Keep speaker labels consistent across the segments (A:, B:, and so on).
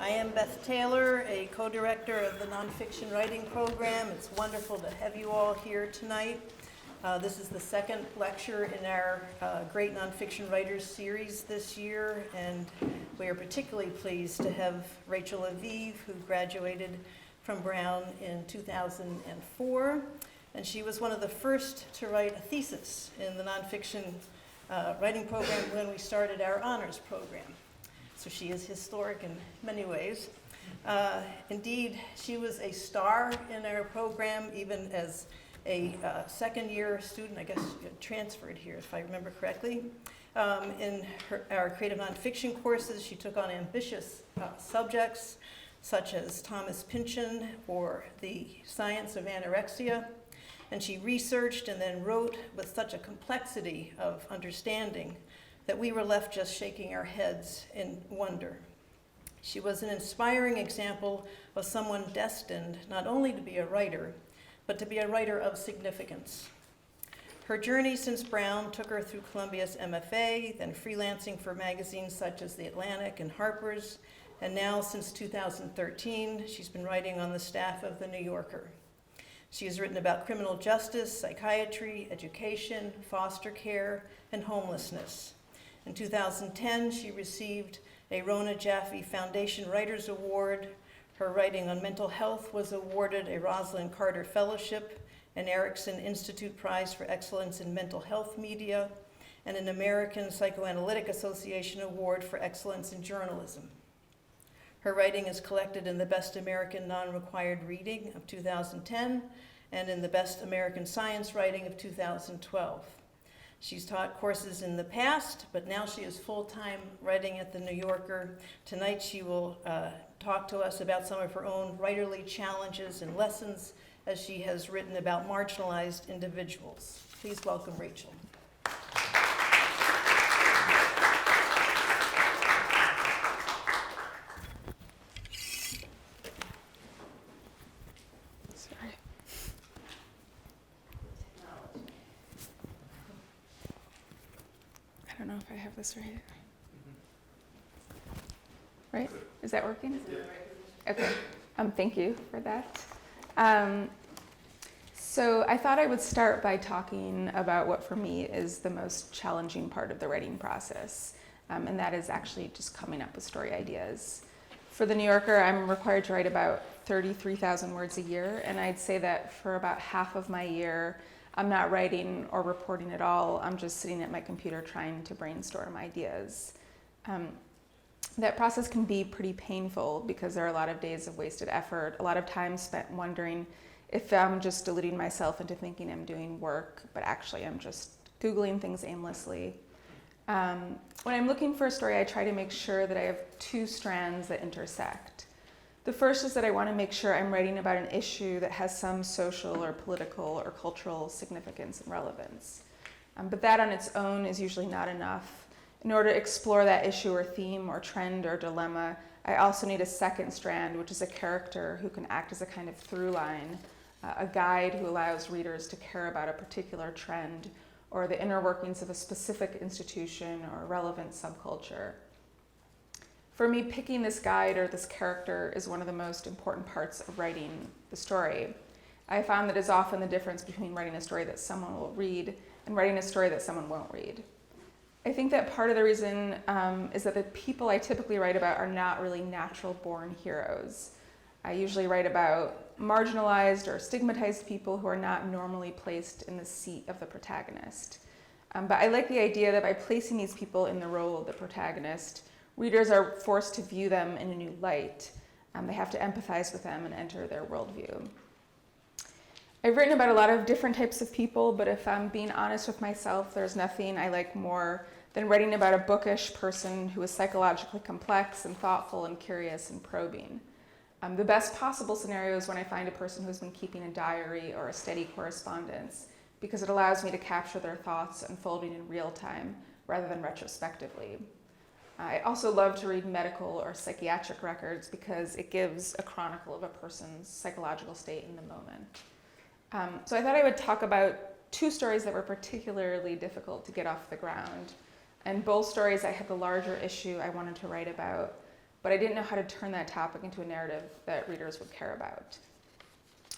A: I am Beth Taylor, a co-director of the Nonfiction Writing Program. It's wonderful to have you all here tonight. This is the second lecture in our Great Nonfiction Writers series this year, and we are particularly pleased to have Rachel Aviv, who graduated from Brown in 2004, and she was one of the first to write a thesis in the Nonfiction Writing Program when we started our honors program. So she is historic in many ways. Indeed, she was a star in our program, even as a second-year student, I guess transferred here, if I remember correctly. In our creative nonfiction courses, she took on ambitious subjects, such as Thomas Pynchon or the science of anorexia. And she researched and then wrote with such a complexity of understanding that we were left just shaking our heads in wonder. She was an inspiring example of someone destined not only to be a writer, but to be a writer of significance. Her journey since Brown took her through Columbia's MFA, then freelancing for magazines such as The Atlantic and Harper's, and now since 2013, she's been writing on the staff of The New Yorker. She has written about criminal justice, psychiatry, education, foster care, and homelessness. In 2010, she received a Rona Jaffe Foundation Writers Award. Her writing on mental health was awarded a Rosalind Carter Fellowship, an Erickson Institute Prize for Excellence in Mental Health Media, and an American Psychoanalytic Association Award for Excellence in Journalism. Her writing is collected in the Best American Non-Required Reading of 2010 and in the Best American Science Writing of 2012. She's taught courses in the past, but now she is full-time writing at The New Yorker. Tonight she will talk to us about some of her own writerly challenges and lessons as she has written about marginalized individuals. Please welcome Rachel.
B: I don't know if I have this right. Right? Is that working? Okay. Thank you for that. So I thought I would start by talking about what for me is the most challenging part of the writing process, and that is actually just coming up with story ideas. For The New Yorker, I'm required to write about 33,000 words a year, and I'd say that for about half of my year, I'm not writing or reporting at all. I'm just sitting at my computer trying to brainstorm ideas. That process can be pretty painful because there are a lot of days of wasted effort, a lot of time spent wondering if I'm just deluding myself into thinking I'm doing work, but actually I'm just Googling things aimlessly. When I'm looking for a story, I try to make sure that I have two strands that intersect. The first is that I want to make sure I'm writing about an issue that has some social or political or cultural significance and relevance. But that on its own is usually not enough. In order to explore that issue or theme or trend or dilemma, I also need a second strand, which is a character who can act as a kind of through line, a guide who allows readers to care about a particular trend or the inner workings of a specific institution or relevant subculture. For me, picking this guide or this character is one of the most important parts of writing the story. I found that it's often the difference between writing a story that someone will read and writing a story that someone won't read. I think that part of the reason is that the people I typically write about are not really natural-born heroes. I usually write about marginalized or stigmatized people who are not normally placed in the seat of the protagonist. But I like the idea that by placing these people in the role of the protagonist, readers are forced to view them in a new light. They have to empathize with them and enter their worldview. I've written about a lot of different types of people, but if I'm being honest with myself, there's nothing I like more than writing about a bookish person who is psychologically complex and thoughtful and curious and probing. The best possible scenario is when I find a person who's been keeping a diary or a steady correspondence, because it allows me to capture their thoughts unfolding in real time rather than retrospectively. I also love to read medical or psychiatric records because it gives a chronicle of a person's psychological state in the moment. So I thought I would talk about two stories that were particularly difficult to get off the ground. And both stories I had the larger issue I wanted to write about, but I didn't know how to turn that topic into a narrative that readers would care about.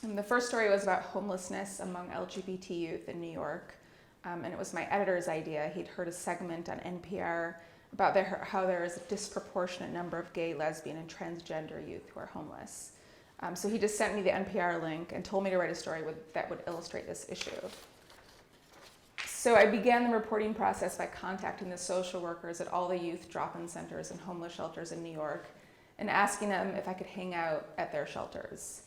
B: And the first story was about homelessness among LGBT youth in New York, and it was my editor's idea. He'd heard a segment on NPR about how there is a disproportionate number of gay, lesbian, and transgender youth who are homeless. So he just sent me the NPR link and told me to write a story that would illustrate this issue. So I began the reporting process by contacting the social workers at all the youth drop-in centers and homeless shelters in New York and asking them if I could hang out at their shelters.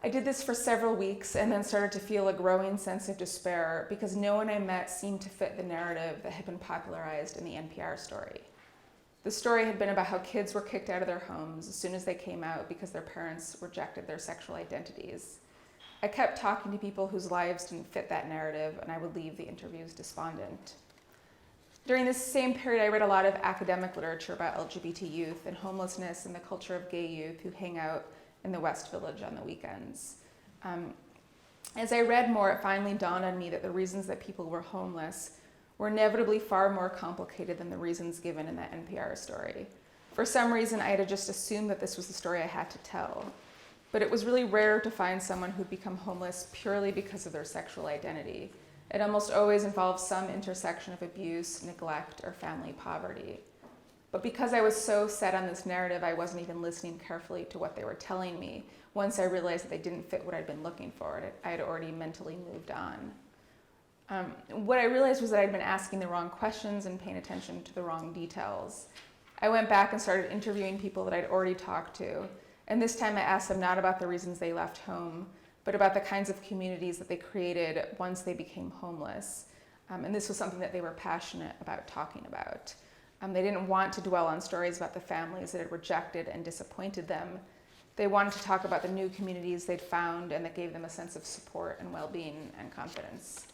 B: I did this for several weeks and then started to feel a growing sense of despair because no one I met seemed to fit the narrative that had been popularized in the NPR story. The story had been about how kids were kicked out of their homes as soon as they came out because their parents rejected their sexual identities. I kept talking to people whose lives didn't fit that narrative, and I would leave the interviews despondent. During this same period, I read a lot of academic literature about LGBT youth and homelessness and the culture of gay youth who hang out in the West Village on the weekends. As I read more, it finally dawned on me that the reasons that people were homeless were inevitably far more complicated than the reasons given in that NPR story. For some reason, I had just assumed that this was the story I had to tell. But it was really rare to find someone who'd become homeless purely because of their sexual identity. It almost always involved some intersection of abuse, neglect, or family poverty. But because I was so set on this narrative, I wasn't even listening carefully to what they were telling me. Once I realized that they didn't fit what I'd been looking for, I had already mentally moved on. What I realized was that I'd been asking the wrong questions and paying attention to the wrong details. I went back and started interviewing people that I'd already talked to. And this time I asked them not about the reasons they left home, but about the kinds of communities that they created once they became homeless. And this was something that they were passionate about talking about. They didn't want to dwell on stories about the families that had rejected and disappointed them. They wanted to talk about the new communities they'd found and that gave them a sense of support and well-being and confidence.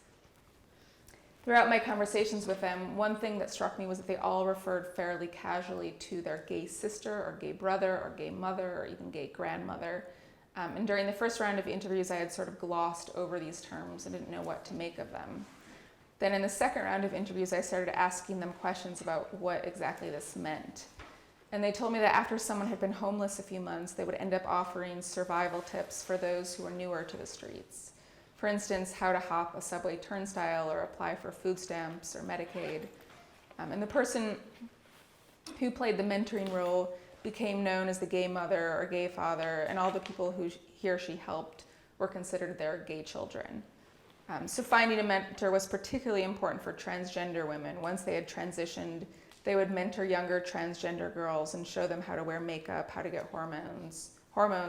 B: Throughout my conversations with them, one thing that struck me was that they all referred fairly casually to their gay sister or gay brother or gay mother or even gay grandmother. And during the first round of interviews, I had sort of glossed over these terms and didn't know what to make of them. Then in the second round of interviews, I started asking them questions about what exactly this meant. And they told me that after someone had been homeless a few months, they would end up offering survival tips for those who were newer to the streets. For instance, how to hop a subway turnstile or apply for food stamps or Medicaid. And the person who played the mentoring role became known as the gay mother or gay father, and all the people who he or she helped were considered their gay children. So finding a mentor was particularly important for transgender women. Once they had transitioned, they would mentor younger transgender girls and show them how to wear makeup, how to get hormones,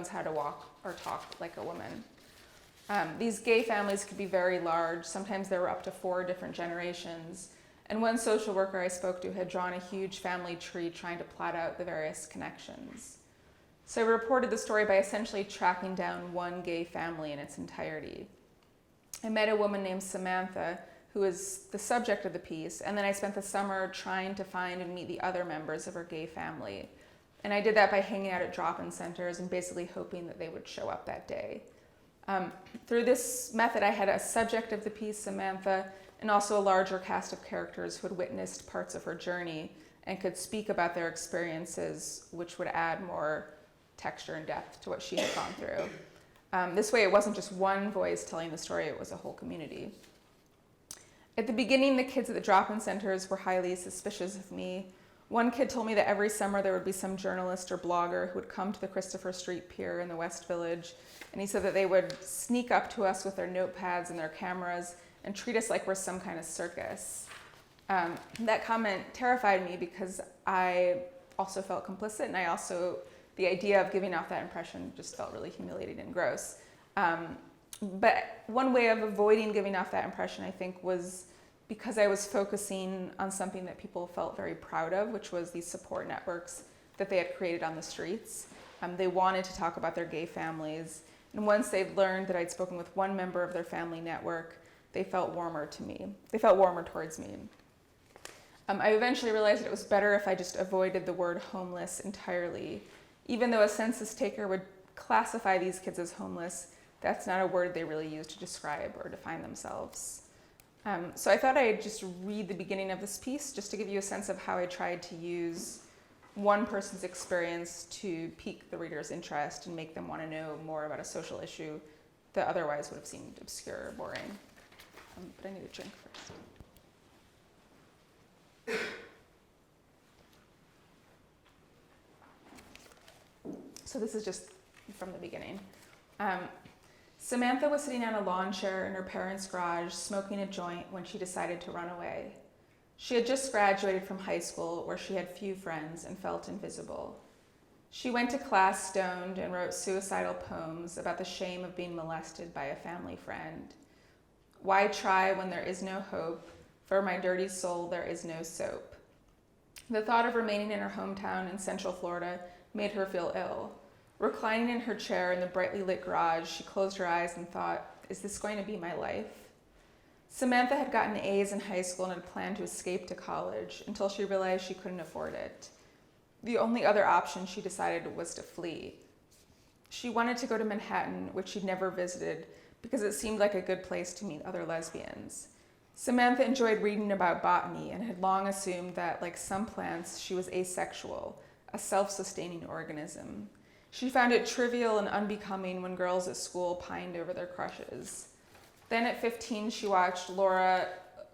B: how to walk or talk like a woman. These gay families could be very large. Sometimes there were up to 4 different generations. And one social worker I spoke to had drawn a huge family tree trying to plot out the various connections. So I reported the story by essentially tracking down one gay family in its entirety. I met a woman named Samantha, who was the subject of the piece, and then I spent the summer trying to find and meet the other members of her gay family. And I did that by hanging out at drop-in centers and basically hoping that they would show up that day. Through this method, I had a subject of the piece, Samantha, and also a larger cast of characters who had witnessed parts of her journey and could speak about their experiences, which would add more texture and depth to what she had gone through. This way, it wasn't just one voice telling the story, it was a whole community. At the beginning, the kids at the drop-in centers were highly suspicious of me. One kid told me that every summer there would be some journalist or blogger who would come to the Christopher Street Pier in the West Village, and he said that they would sneak up to us with their notepads and their cameras and treat us like we're some kind of circus. That comment terrified me because I also felt complicit, and the idea of giving off that impression just felt really humiliating and gross. But one way of avoiding giving off that impression, I think, was because I was focusing on something that people felt very proud of, which was these support networks that they had created on the streets. They wanted to talk about their gay families, and once they'd learned that I'd spoken with one member of their family network, they felt warmer to me. They felt warmer towards me. I eventually realized that it was better if I just avoided the word homeless entirely. Even though a census taker would classify these kids as homeless, that's not a word they really use to describe or define themselves. So I thought I'd just read the beginning of this piece just to give you a sense of how I tried to use one person's experience to pique the reader's interest and make them want to know more about a social issue that otherwise would have seemed obscure or boring. But I need a drink first. So this is just from the beginning. Samantha was sitting on a lawn chair in her parents' garage smoking a joint when she decided to run away. She had just graduated from high school where she had few friends and felt invisible. She went to class stoned and wrote suicidal poems about the shame of being molested by a family friend. Why try when there is no hope? For my dirty soul there is no soap. The thought of remaining in her hometown in Central Florida made her feel ill. Reclining in her chair in the brightly lit garage, she closed her eyes and thought, is this going to be my life? Samantha had gotten A's in high school and had planned to escape to college until she realized she couldn't afford it. The only other option, she decided, was to flee. She wanted to go to Manhattan, which she'd never visited, because it seemed like a good place to meet other lesbians. Samantha enjoyed reading about botany and had long assumed that, like some plants, she was asexual, a self-sustaining organism. She found it trivial and unbecoming when girls at school pined over their crushes. Then at 15, she watched Laura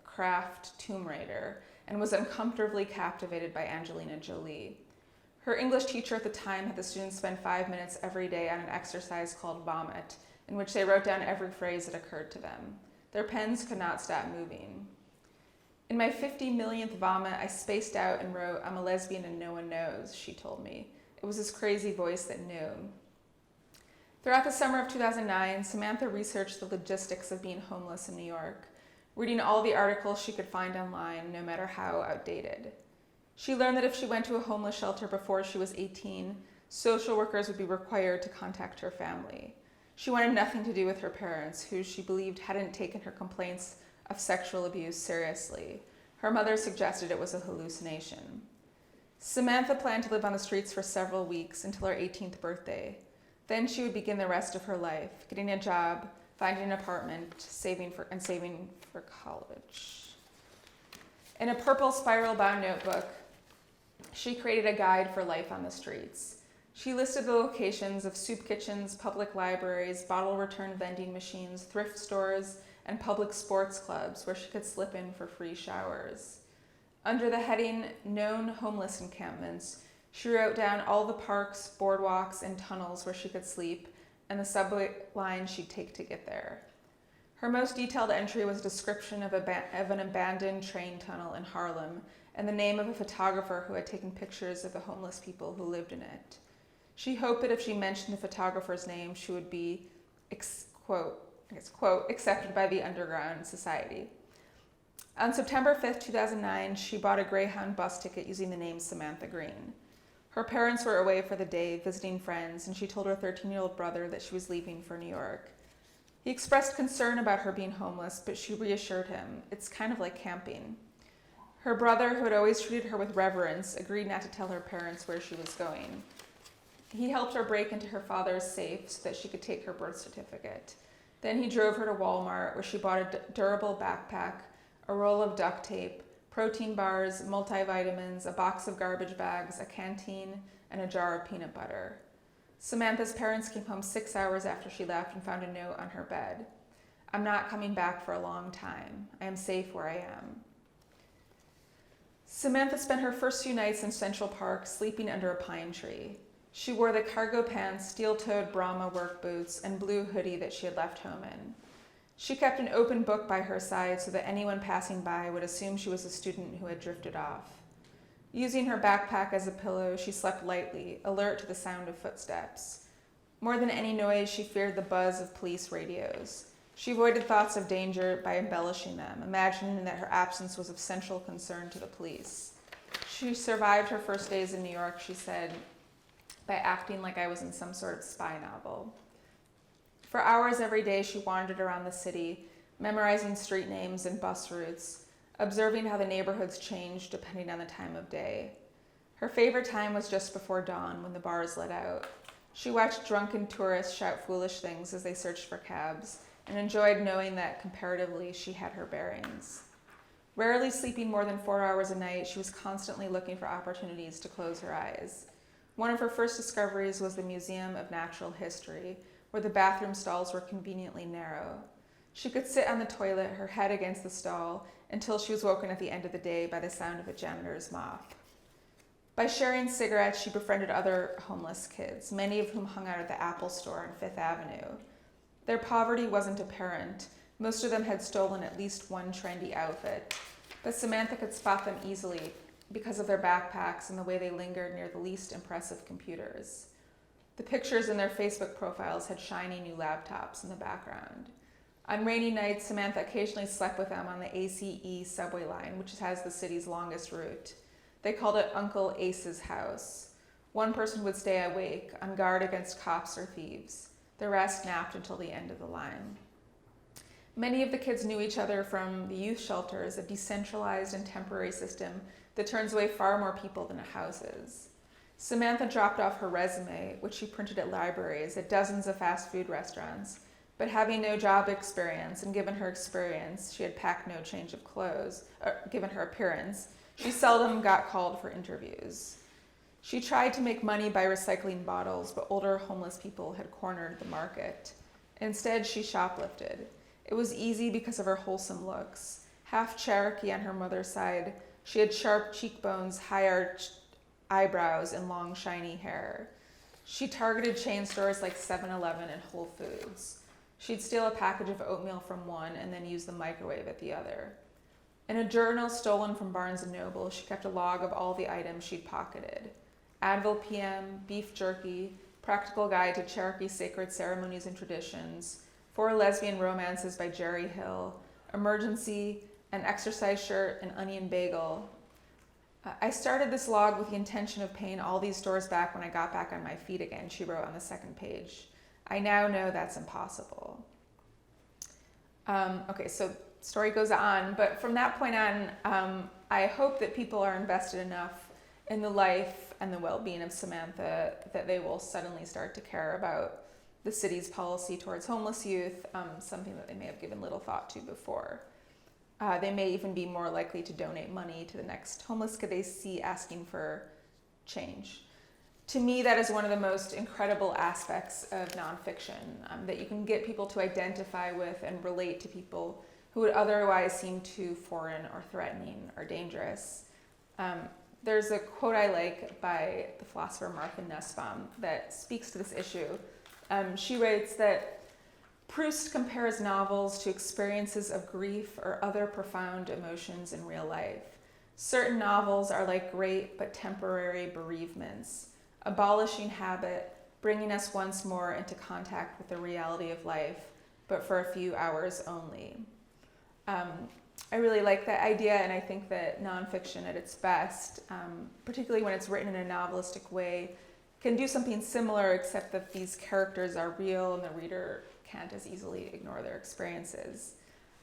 B: Croft Tomb Raider and was uncomfortably captivated by Angelina Jolie. Her English teacher at the time had the students spend 5 minutes every day on an exercise called Vomit, in which they wrote down every phrase that occurred to them. Their pens could not stop moving. In my 50 millionth vomit, I spaced out and wrote, I'm a lesbian and no one knows, she told me. It was this crazy voice that knew. Throughout the summer of 2009, Samantha researched the logistics of being homeless in New York, reading all the articles she could find online, no matter how outdated. She learned that if she went to a homeless shelter before she was 18, social workers would be required to contact her family. She wanted nothing to do with her parents, who she believed hadn't taken her complaints of sexual abuse seriously. Her mother suggested it was a hallucination. Samantha planned to live on the streets for several weeks until her 18th birthday. Then she would begin the rest of her life, getting a job, finding an apartment, saving for college. In a purple spiral-bound notebook, she created a guide for life on the streets. She listed the locations of soup kitchens, public libraries, bottle return vending machines, thrift stores, and public sports clubs where she could slip in for free showers. Under the heading Known Homeless Encampments, she wrote down all the parks, boardwalks, and tunnels where she could sleep and the subway line she'd take to get there. Her most detailed entry was a description of an abandoned train tunnel in Harlem and the name of a photographer who had taken pictures of the homeless people who lived in it. She hoped that if she mentioned the photographer's name, she would be, quote, accepted by the underground society. On September 5th, 2009, she bought a Greyhound bus ticket using the name Samantha Green. Her parents were away for the day visiting friends, and she told her 13-year-old brother that she was leaving for New York. He expressed concern about her being homeless, but she reassured him, it's kind of like camping. Her brother, who had always treated her with reverence, agreed not to tell her parents where she was going. He helped her break into her father's safe so that she could take her birth certificate. Then he drove her to Walmart, where she bought a durable backpack, a roll of duct tape, protein bars, multivitamins, a box of garbage bags, a canteen, and a jar of peanut butter. Samantha's parents came home 6 hours after she left and found a note on her bed. I'm not coming back for a long time. I am safe where I am. Samantha spent her first few nights in Central Park sleeping under a pine tree. She wore the cargo pants, steel-toed Brahma work boots, and blue hoodie that she had left home in. She kept an open book by her side so that anyone passing by would assume she was a student who had drifted off. Using her backpack as a pillow, she slept lightly, alert to the sound of footsteps. More than any noise, she feared the buzz of police radios. She avoided thoughts of danger by embellishing them, imagining that her absence was of central concern to the police. She survived her first days in New York, she said, by acting like I was in some sort of spy novel. For hours every day, she wandered around the city, memorizing street names and bus routes, observing how the neighborhoods changed depending on the time of day. Her favorite time was just before dawn, when the bars let out. She watched drunken tourists shout foolish things as they searched for cabs, and enjoyed knowing that, comparatively, she had her bearings. Rarely sleeping more than 4 hours a night, she was constantly looking for opportunities to close her eyes. One of her first discoveries was the Museum of Natural History, where the bathroom stalls were conveniently narrow. She could sit on the toilet, her head against the stall, until she was woken at the end of the day by the sound of a janitor's mop. By sharing cigarettes, she befriended other homeless kids, many of whom hung out at the Apple store on Fifth Avenue. Their poverty wasn't apparent. Most of them had stolen at least one trendy outfit, but Samantha could spot them easily because of their backpacks and the way they lingered near the least impressive computers. The pictures in their Facebook profiles had shiny new laptops in the background. On rainy nights, Samantha occasionally slept with them on the ACE subway line, which has the city's longest route. They called it Uncle Ace's house. One person would stay awake, on guard against cops or thieves. The rest napped until the end of the line. Many of the kids knew each other from the youth shelters, a decentralized and temporary system that turns away far more people than it houses. Samantha dropped off her resume, which she printed at libraries, at dozens of fast food restaurants, but having no job experience, and given her experience, she had packed no change of clothes, given her appearance, she seldom got called for interviews. She tried to make money by recycling bottles, but older homeless people had cornered the market. Instead, she shoplifted. It was easy because of her wholesome looks. Half Cherokee on her mother's side, she had sharp cheekbones, high-arched eyebrows, and long, shiny hair. She targeted chain stores like 7-Eleven and Whole Foods. She'd steal a package of oatmeal from one and then use the microwave at the other. In a journal stolen from Barnes & Noble, she kept a log of all the items she'd pocketed. Advil PM, beef jerky, Practical Guide to Cherokee Sacred Ceremonies and Traditions, 4 Lesbian Romances by Jerry Hill, Emergency, an exercise shirt, an onion bagel. I started this log with the intention of paying all these stores back when I got back on my feet again, she wrote on the second page. I now know that's impossible. Okay, so story goes on, but from that point on, I hope that people are invested enough in the life and the well-being of Samantha that they will suddenly start to care about the city's policy towards homeless youth, something that they may have given little thought to before. They may even be more likely to donate money to the next homeless kid they see asking for change. To me, that is one of the most incredible aspects of nonfiction, that you can get people to identify with and relate to people who would otherwise seem too foreign or threatening or dangerous. There's a quote I like by the philosopher Martha Nussbaum that speaks to this issue. She writes that Proust compares novels to experiences of grief or other profound emotions in real life. Certain novels are like great but temporary bereavements, abolishing habit, bringing us once more into contact with the reality of life, but for a few hours only. I really like that idea, and I think that nonfiction at its best, particularly when it's written in a novelistic way, can do something similar, except that these characters are real and the reader can't as easily ignore their experiences.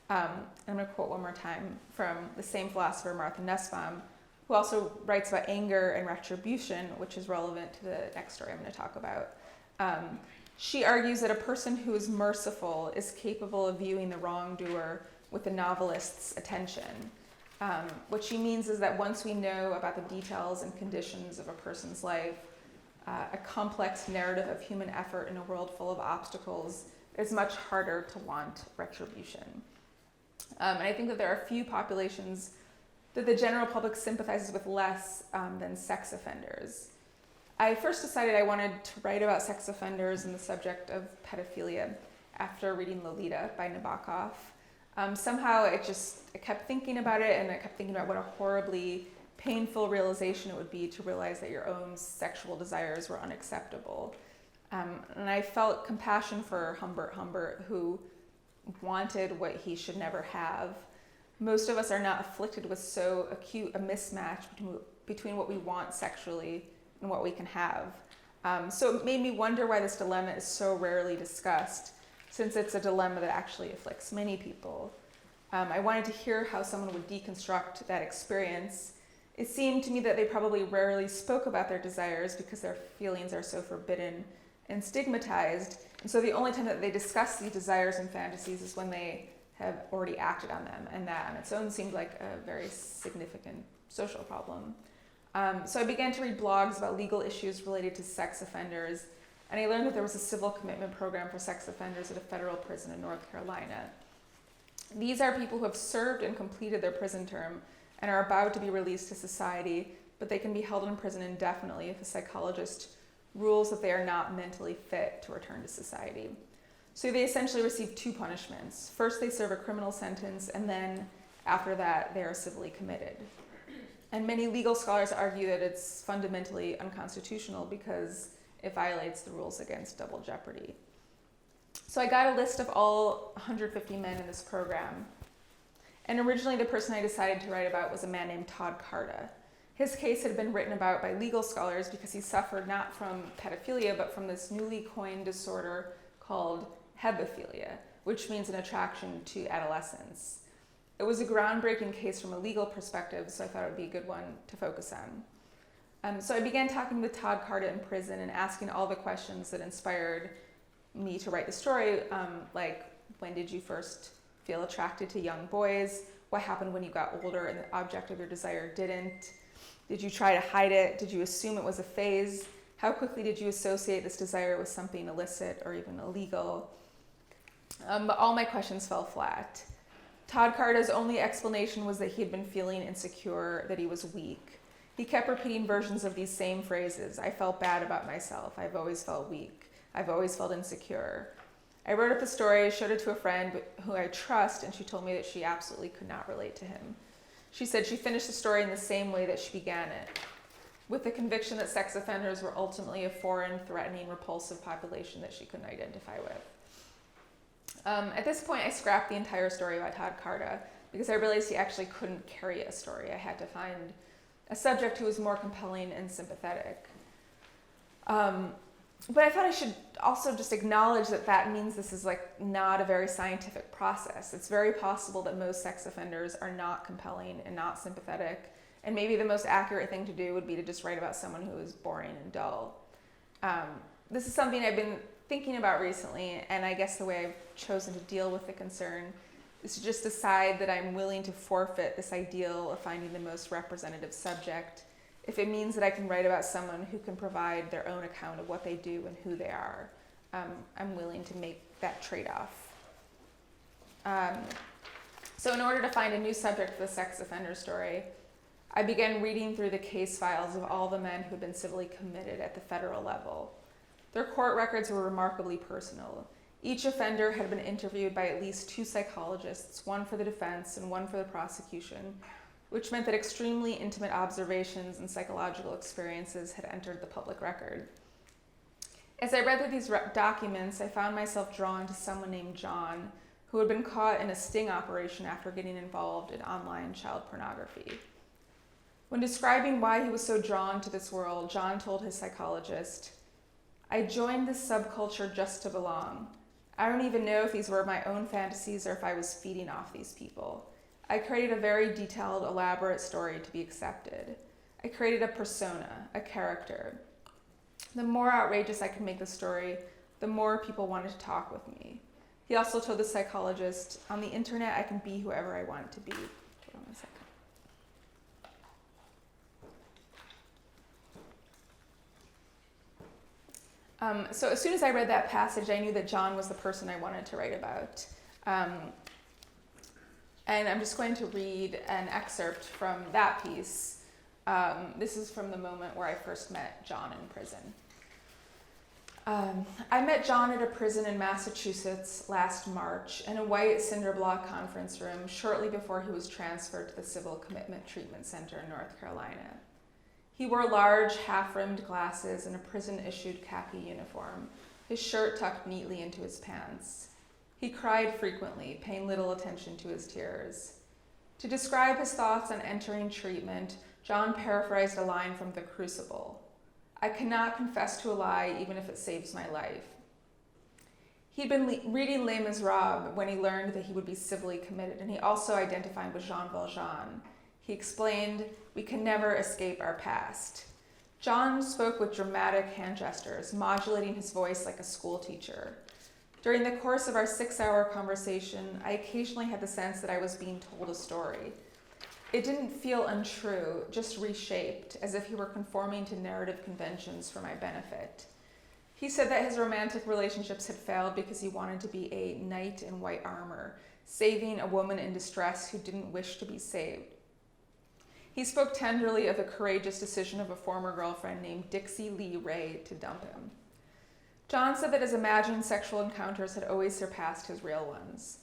B: I'm going to quote one more time from the same philosopher, Martha Nussbaum, who also writes about anger and retribution, which is relevant to the next story I'm going to talk about. She argues that a person who is merciful is capable of viewing the wrongdoer with the novelist's attention. What she means is that once we know about the details and conditions of a person's life, a complex narrative of human effort in a world full of obstacles, it's much harder to want retribution. And I think that there are few populations that the general public sympathizes with less than sex offenders. I first decided I wanted to write about sex offenders and the subject of pedophilia after reading Lolita by Nabokov. Somehow I kept thinking about it, and I kept thinking about what a horribly painful realization it would be to realize that your own sexual desires were unacceptable. And I felt compassion for Humbert Humbert, who wanted what he should never have. Most of us are not afflicted with so acute a mismatch between what we want sexually and what we can have. So it made me wonder why this dilemma is so rarely discussed, since it's a dilemma that actually afflicts many people. I wanted to hear how someone would deconstruct that experience. It seemed to me that they probably rarely spoke about their desires because their feelings are so forbidden and stigmatized. And so the only time that they discuss these desires and fantasies is when they have already acted on them, and that on its own seemed like a very significant social problem. So I began to read blogs about legal issues related to sex offenders, and I learned that there was a civil commitment program for sex offenders at a federal prison in North Carolina. These are people who have served and completed their prison term and are about to be released to society, but they can be held in prison indefinitely if a psychologist rules that they are not mentally fit to return to society. So they essentially receive two punishments. First, they serve a criminal sentence, and then after that, they are civilly committed. And many legal scholars argue that it's fundamentally unconstitutional because it violates the rules against double jeopardy. So I got a list of all 150 men in this program. And originally the person I decided to write about was a man named Todd Carta. His case had been written about by legal scholars because he suffered not from pedophilia, but from this newly coined disorder called hebephilia, which means an attraction to adolescents. It was a groundbreaking case from a legal perspective, so I thought it would be a good one to focus on. So I began talking with Todd Carta in prison and asking all the questions that inspired me to write the story, like when did you first feel attracted to young boys? What happened when you got older and the object of your desire didn't? Did you try to hide it? Did you assume it was a phase? How quickly did you associate this desire with something illicit or even illegal? But all my questions fell flat. Todd Carta's only explanation was that he had been feeling insecure, that he was weak. He kept repeating versions of these same phrases. I felt bad about myself. I've always felt weak. I've always felt insecure. I wrote up the story, showed it to a friend who I trust, and she told me that she absolutely could not relate to him. She said she finished the story in the same way that she began it, with the conviction that sex offenders were ultimately a foreign, threatening, repulsive population that she couldn't identify with. At this point, I scrapped the entire story by Todd Carta because I realized he actually couldn't carry a story. I had to find a subject who was more compelling and sympathetic. But I thought I should also just acknowledge that that means this is like not a very scientific process. It's very possible that most sex offenders are not compelling and not sympathetic, and maybe the most accurate thing to do would be to just write about someone who is boring and dull. This is something I've been thinking about recently, and I guess the way I've chosen to deal with the concern is to just decide that I'm willing to forfeit this ideal of finding the most representative subject if it means that I can write about someone who can provide their own account of what they do and who they are. I'm willing to make that trade-off. So in order to find a new subject for the sex offender story, I began reading through the case files of all the men who had been civilly committed at the federal level. Their court records were remarkably personal. Each offender had been interviewed by at least two psychologists, one for the defense and one for the prosecution, which meant that extremely intimate observations and psychological experiences had entered the public record. As I read through these documents, I found myself drawn to someone named John, who had been caught in a sting operation after getting involved in online child pornography. When describing why he was so drawn to this world, John told his psychologist, "I joined this subculture just to belong. I don't even know if these were my own fantasies or if I was feeding off these people. I created a very detailed, elaborate story to be accepted. I created a persona, a character. The more outrageous I could make the story, the more people wanted to talk with me." He also told the psychologist, "On the internet, I can be whoever I want to be." Hold on a second. So as soon as I read that passage, I knew that John was the person I wanted to write about. And I'm just going to read an excerpt from that piece. This is from the moment where I first met John in prison. I met John at a prison in Massachusetts last March in a white cinder block conference room shortly before he was transferred to the Civil Commitment Treatment Center in North Carolina. He wore large, half-rimmed glasses and a prison-issued khaki uniform, his shirt tucked neatly into his pants. He cried frequently, paying little attention to his tears. To describe his thoughts on entering treatment, John paraphrased a line from The Crucible. "I cannot confess to a lie, even if it saves my life." He'd been reading Les Miserables when he learned that he would be civilly committed, and he also identified with Jean Valjean. He explained, "We can never escape our past." John spoke with dramatic hand gestures, modulating his voice like a school teacher. During the course of our 6-hour conversation, I occasionally had the sense that I was being told a story. It didn't feel untrue, just reshaped, as if he were conforming to narrative conventions for my benefit. He said that his romantic relationships had failed because he wanted to be a knight in white armor, saving a woman in distress who didn't wish to be saved. He spoke tenderly of the courageous decision of a former girlfriend named Dixie Lee Ray to dump him. John said that his imagined sexual encounters had always surpassed his real ones.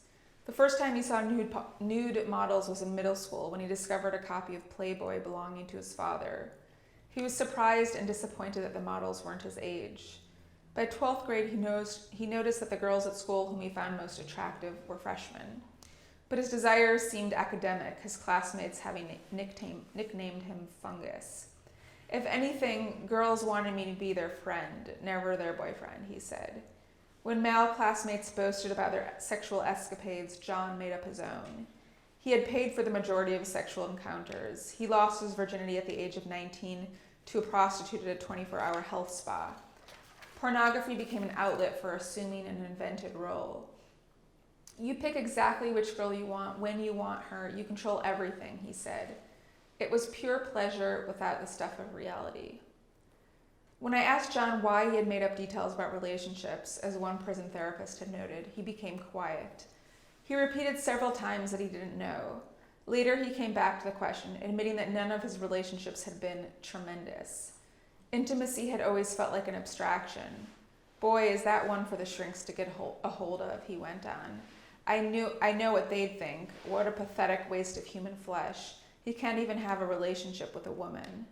B: The first time he saw nude models was in middle school when he discovered a copy of Playboy belonging to his father. He was surprised and disappointed that the models weren't his age. By 12th grade, he noticed that the girls at school whom he found most attractive were freshmen. But his desires seemed academic, his classmates having nicknamed him Fungus. If anything, girls wanted me to be their friend, never their boyfriend, he said. When male classmates boasted about their sexual escapades, John made up his own. He had paid for the majority of his sexual encounters. He lost his virginity at the age of 19 to a prostitute at a 24-hour health spa. Pornography became an outlet for assuming an invented role. You pick exactly which girl you want, when you want her, you control everything, he said. It was pure pleasure without the stuff of reality. When I asked John why he had made up details about relationships, as one prison therapist had noted, he became quiet. He repeated several times that he didn't know. Later, he came back to the question, admitting that none of his relationships had been tremendous. Intimacy had always felt like an abstraction. Boy, is that one for the shrinks to get a hold of, he went on. I know what they'd think. What a pathetic waste of human flesh. He can't even have a relationship with a woman.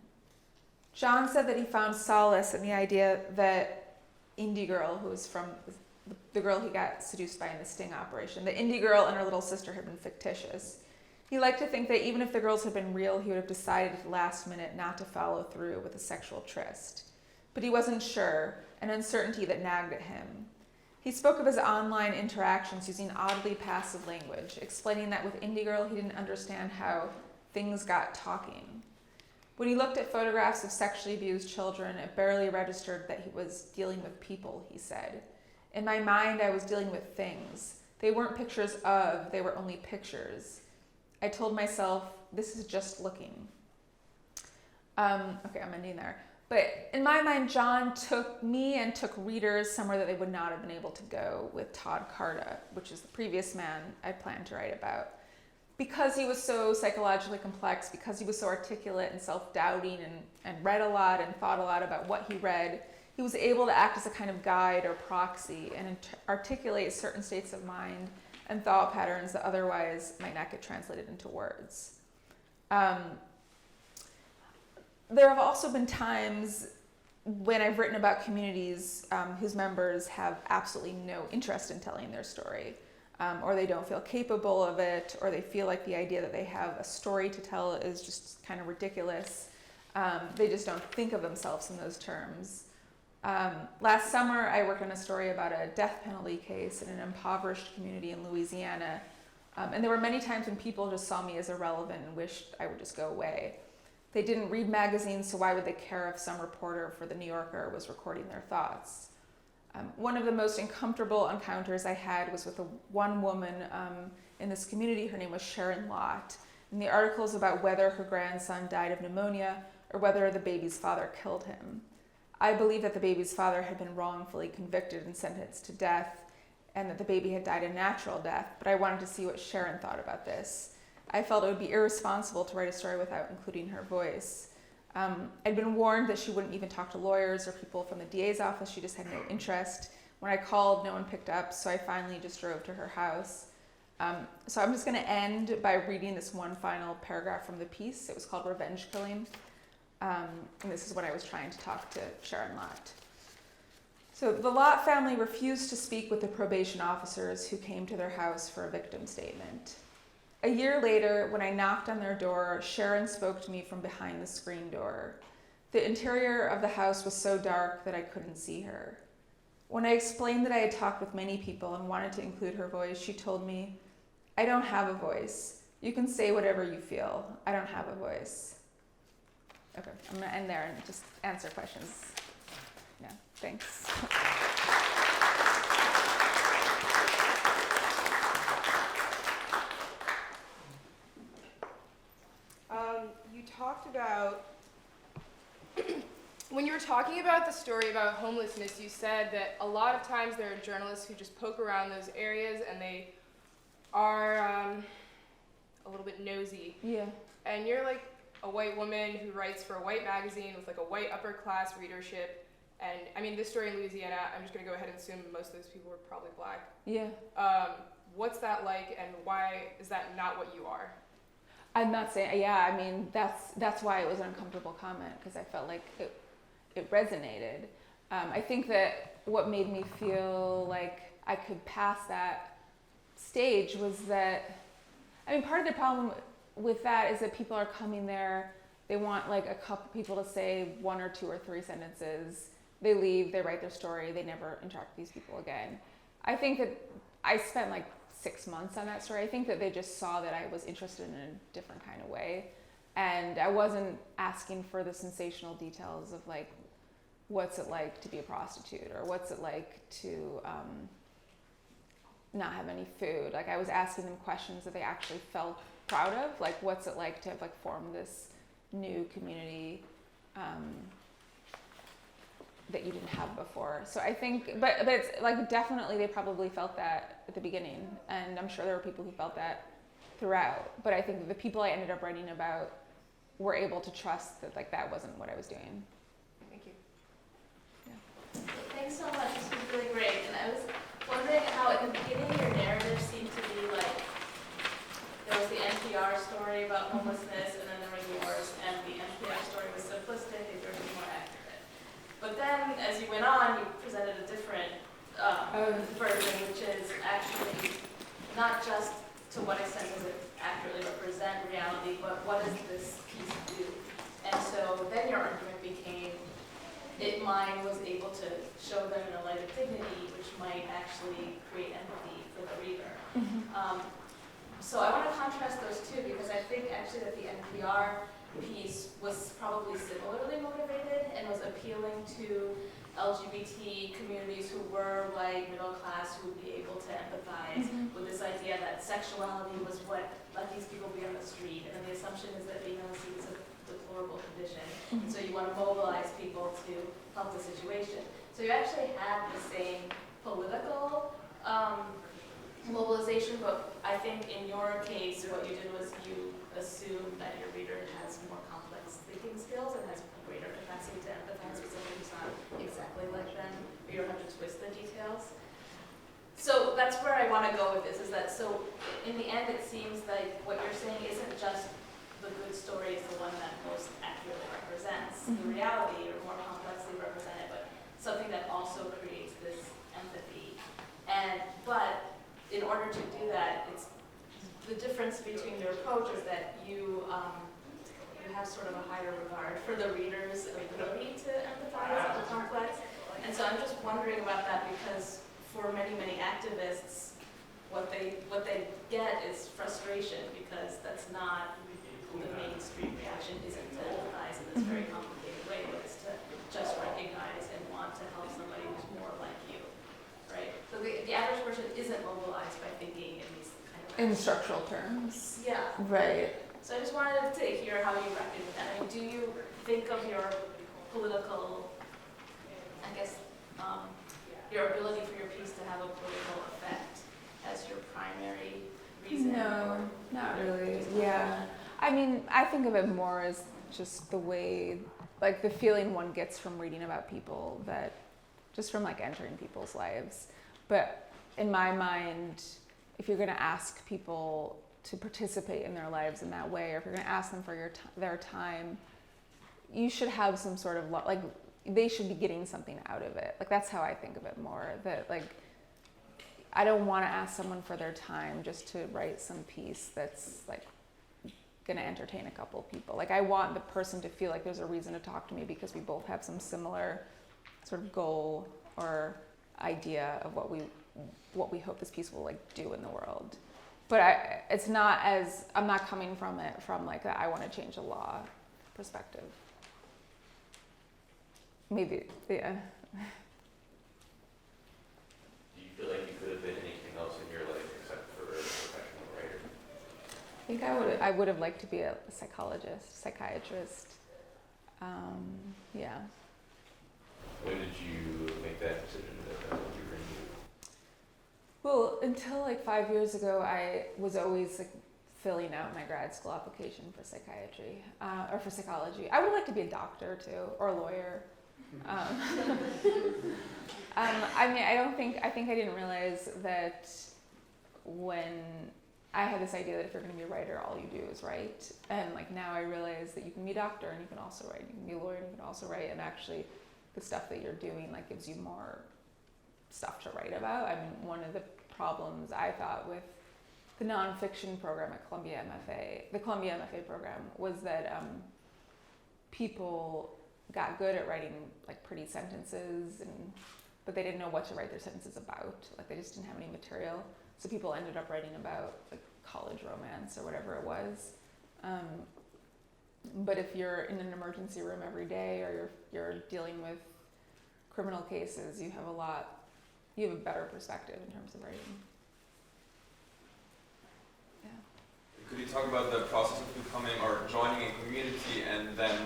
B: John said that he found solace in the idea that Indie Girl, who was from the girl he got seduced by in the sting operation, the Indie Girl and her little sister had been fictitious. He liked to think that even if the girls had been real, he would have decided at the last minute not to follow through with a sexual tryst. But he wasn't sure, an uncertainty that nagged at him. He spoke of his online interactions using oddly passive language, explaining that with Indie Girl, he didn't understand how things got talking. When he looked at photographs of sexually abused children, it barely registered that he was dealing with people, he said. In my mind, I was dealing with things. They weren't pictures of, they were only pictures. I told myself, this is just looking. Okay, I'm ending there. But in my mind, John took readers somewhere that they would not have been able to go with Todd Carta, which is the previous man I planned to write about. Because he was so psychologically complex, because he was so articulate and self-doubting and read a lot and thought a lot about what he read, he was able to act as a kind of guide or proxy and articulate certain states of mind and thought patterns that otherwise might not get translated into words. There have also been times when I've written about communities whose members have absolutely no interest in telling their story, or they don't feel capable of it, or they feel like the idea that they have a story to tell is just kind of ridiculous. They just don't think of themselves in those terms. Last summer, I worked on a story about a death penalty case in an impoverished community in Louisiana. And there were many times when people just saw me as irrelevant and wished I would just go away. They didn't read magazines, so why would they care if some reporter for the New Yorker was recording their thoughts? One of the most uncomfortable encounters I had was with one woman in this community. Her name was Sharon Lott. And the article is about whether her grandson died of pneumonia or whether the baby's father killed him. I believe that the baby's father had been wrongfully convicted and sentenced to death, and that the baby had died a natural death, but I wanted to see what Sharon thought about this. I felt it would be irresponsible to write a story without including her voice. I'd been warned that she wouldn't even talk to lawyers or people from the DA's office. She just had no interest. When I called, no one picked up, so I finally just drove to her house. So I'm just going to end by reading this one final paragraph from the piece. It was called Revenge Killing. And this is when I was trying to talk to Sharon Lott. So the Lott family refused to speak with the probation officers who came to their house for a victim statement. A year later, when I knocked on their door, Sharon spoke to me from behind the screen door. The interior of the house was so dark that I couldn't see her. When I explained that I had talked with many people and wanted to include her voice, she told me, "I don't have a voice. You can say whatever you feel. I don't have a voice." Okay, I'm gonna end there and just answer questions. Yeah, thanks.
C: talking about the story about homelessness, you said that a lot of times there are journalists who just poke around those areas and they are a little bit nosy.
B: Yeah.
C: And you're like a white woman who writes for a white magazine with like a white upper class readership. And I mean, this story in Louisiana, I'm just going to go ahead and assume most of those people were probably black.
B: Yeah.
C: What's that like, and why is that not what you are?
B: I'm not saying, yeah, I mean, that's why it was an uncomfortable comment, because I felt like it resonated. I think that what made me feel like I could pass that stage was that, I mean, part of the problem with that is that people are coming there, they want like a couple people to say 1 or 2 or 3 sentences, they leave, they write their story, they never interact with these people again. I think that I spent like 6 months on that story. I think that they just saw that I was interested in a different kind of way. And I wasn't asking for the sensational details of like, what's it like to be a prostitute, or what's it like to not have any food. Like, I was asking them questions that they actually felt proud of. Like, what's it like to have like formed this new community that you didn't have before. So I think, but it's like, definitely they probably felt that at the beginning, and I'm sure there were people who felt that throughout. But I think the people I ended up writing about were able to trust that like that wasn't what I was doing.
C: Thank you.
D: Thanks so much. This was really great. And I was wondering how at the beginning your narrative seemed to be like, there was the NPR story about homelessness, and then there was yours, and the NPR story was simplistic and yours was more accurate. But then as you went on, you presented a different version, which is actually not just to what extent does it accurately represent reality, but what does this piece do? And so then your argument became, mine was able to show them in a light of dignity, which might actually create empathy for the reader. So I want to contrast those two, because I think actually that the NPR piece was probably similarly motivated and was appealing to LGBT communities who were white, middle class, who would be able to empathize with this idea that sexuality was what let these people be on the street, and then the assumption is that being on the street is a deplorable condition. And so you want to mobilize people to help the situation. So you actually had the same political mobilization, but I think in your case, what you did was you assumed that your reader has more complex thinking skills and has a greater capacity to empathize with somebody who's not exactly like them, or you don't have to twist the details. So that's where I want to go with this, is that so in the end it seems like what you're saying isn't just the good story is the one that most accurately represents the reality or more complexly represented, but something that also creates this empathy. But in order to do that, it's the difference between your approach is that you have sort of a higher regard for the reader's ability to empathize with the complex. And so I'm just wondering about that, because for many, many activists, what they get is frustration, because that's not the mainstream reaction, isn't to empathize in this very complicated way, but it's to just recognize and want to help somebody who's more like you, right? So the average person isn't mobilized by thinking in these kind of
B: In structural terms.
D: Yeah.
B: Right.
D: So I just wanted to hear how you reckon with that. I mean, do you think of your political, I guess, your ability for your piece to have a political effect as your primary reason?
B: No, not really. Yeah. I mean, I think of it more as just the way, like the feeling one gets from reading about people, that just from like entering people's lives. But in my mind, if you're going to ask people to participate in their lives in that way, or if you're going to ask them for their time, you should have some sort of like they should be getting something out of it. Like, that's how I think of it more. That like, I don't want to ask someone for their time just to write some piece that's like going to entertain a couple of people. Like, I want the person to feel like there's a reason to talk to me, because we both have some similar sort of goal or idea of what we hope this piece will like do in the world. But it's not as, I'm not coming from it from like I want to change the law perspective. Maybe, yeah.
E: Do you feel like you could have been anything else in your life except for a professional writer?
B: I think I would have liked to be a psychologist, psychiatrist. Yeah. until like 5 years ago, I was always like filling out my grad school application for psychiatry or for psychology. I would like to be a doctor too, or a lawyer. I mean, I think I didn't realize that when I had this idea that if you're going to be a writer, all you do is write. And like now I realize that you can be a doctor and you can also write. You can be a lawyer and you can also write. And actually the stuff that you're doing like gives you more stuff to write about. I mean, one of the problems I thought with the nonfiction program at Columbia MFA, the Columbia MFA program, was that people got good at writing like pretty sentences, but they didn't know what to write their sentences about. Like they just didn't have any material. So people ended up writing about like college romance or whatever it was. But if you're in an emergency room every day, or you're dealing with criminal cases, you have a better perspective in terms of writing. Yeah.
F: Could you talk about the process of becoming or joining a community and then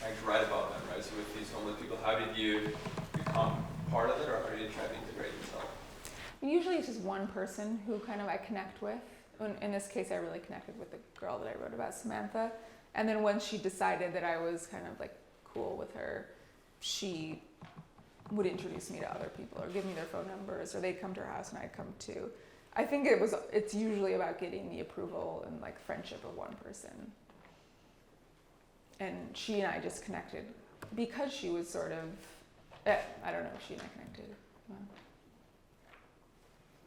F: trying to write about them, right? So with these homeless people, how did you become part of it, or how did you try to integrate yourself?
B: Usually it's just one person who kind of I connect with. In this case, I really connected with the girl that I wrote about, Samantha. And then once she decided that I was kind of like cool with her, she would introduce me to other people or give me their phone numbers, or they'd come to her house and I'd come too. I think it's usually about getting the approval and like friendship of one person. And she and I just connected because she was sort of, I don't know, she and I connected.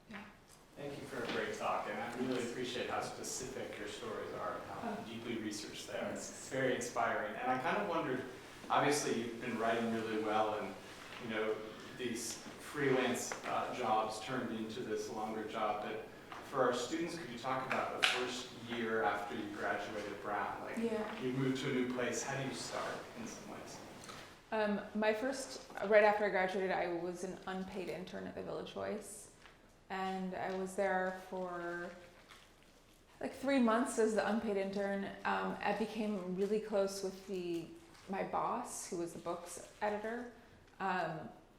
B: Yeah.
G: Thank you for a great talk, and I really appreciate how specific your stories are, how deeply researched they are. It's very inspiring. And I kind of wondered, obviously you've been writing really well, and you know, these freelance jobs turned into this longer job, but for our students, could you talk about the first year after you graduated Brown? Like, you moved to a new place, how do you start in some ways?
B: Right after I graduated, I was an unpaid intern at the Village Voice, and I was there for like 3 months as the unpaid intern. I became really close with my boss, who was the books editor.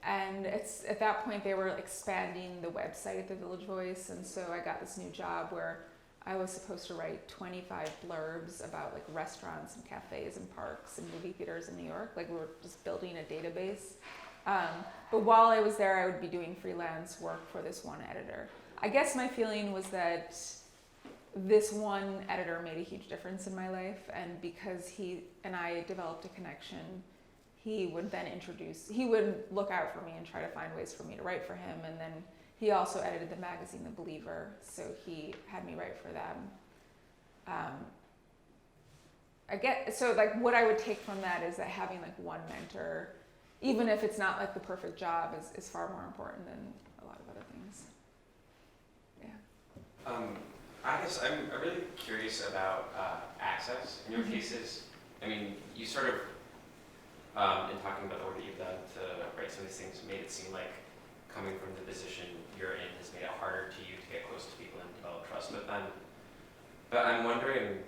B: And at that point they were expanding the website at the Village Voice, and so I got this new job where I was supposed to write 25 blurbs about like restaurants and cafes and parks and movie theaters in New York. Like we were just building a database. But while I was there, I would be doing freelance work for this one editor. I guess my feeling was that this one editor made a huge difference in my life, and because he and I developed a connection, he would look out for me and try to find ways for me to write for him. And then he also edited the magazine The Believer, so he had me write for them. Like what I would take from that is that having like one mentor, even if it's not like the perfect job, is far more important than a lot of other things. Yeah.
H: I guess I'm really curious about access in your cases. I mean, you sort of, in talking about the work that you've done to write some of these things, made it seem like coming from the position you're in has made it harder to you to get close to people and develop trust with them. But I'm wondering